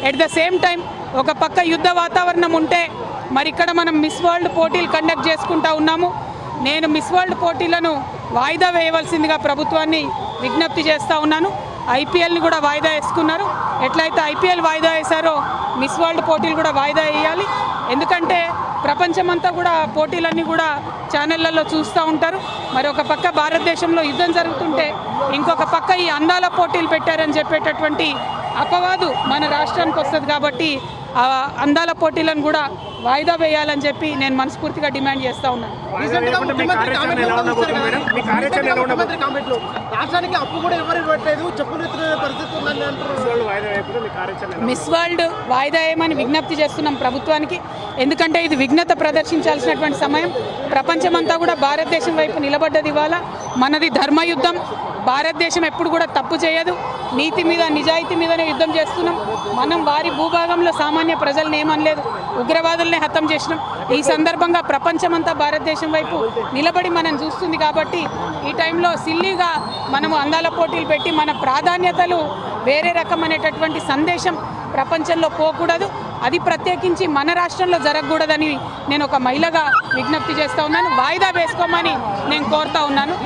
At the same time ఒక పక్క యుద్ధ వాతావరణం ఉంటే మరి ఇక్కడ మనం మిస్ వరల్డ్ పోటీలు కండక్ట్ చేసుకుంటా ఉన్నాము. నేను మిస్ వరల్డ్ పోటీలను వాయిదా వేయవలసిందిగా ప్రభుత్వాన్ని విజ్ఞప్తి చేస్తూ ఉన్నాను. ఐపీఎల్ని కూడా వాయిదా వేసుకున్నారు. ఎట్లయితే ఐపీఎల్ వాయిదా వేశారో మిస్ వరల్డ్ పోటీలు కూడా వాయిదా వేయాలి. ఎందుకంటే ప్రపంచమంతా కూడా పోటీలన్నీ కూడా ఛానళ్లలో చూస్తూ ఉంటారు. మరి ఒక పక్క భారతదేశంలో యుద్ధం జరుగుతుంటే ఇంకొక పక్క ఈ అందాల పోటీలు పెట్టారని చెప్పేటటువంటి అపవాదు మన రాష్ట్రానికి వస్తుంది. కాబట్టి ఆ అందాల పోటీలను కూడా వాయిదా వేయాలని చెప్పి నేను మనస్ఫూర్తిగా డిమాండ్ చేస్తూ ఉన్నాను. మిస్ వరల్డ్ వాయిదా వేయమని విజ్ఞప్తి చేస్తున్నాం ప్రభుత్వానికి. ఎందుకంటే ఇది విఘ్నత ప్రదర్శించాల్సినటువంటి సమయం. ప్రపంచమంతా కూడా భారతదేశం వైపు నిలబడ్డది. ఇవాళ మనది ధర్మయుద్ధం. భారతదేశం ఎప్పుడు కూడా తప్పు చేయదు. నీతి మీద నిజాయితీ మీదనే యుద్ధం చేస్తున్నాం. మనం వారి భూభాగంలో సామాన్య ప్రజల్ని ఏమనలేదు, ఉగ్రవాదుల్ని హతం చేసినాం. ఈ సందర్భంగా ప్రపంచమంతా భారతదేశం వైపు నిలబడి మనం చూస్తుంది. కాబట్టి ఈ టైంలో సిల్లీగా మనము అందాల పోటీలు పెట్టి మన ప్రాధాన్యతలు వేరే రకమైనటువంటి సందేశం ప్రపంచంలో పోకూడదు. అది ప్రత్యేకించి మన రాష్ట్రంలో జరగకూడదని నేను ఒక మహిళగా విజ్ఞప్తి చేస్తూ ఉన్నాను. వాయిదా వేసుకోమని నేను కోరుతా ఉన్నాను.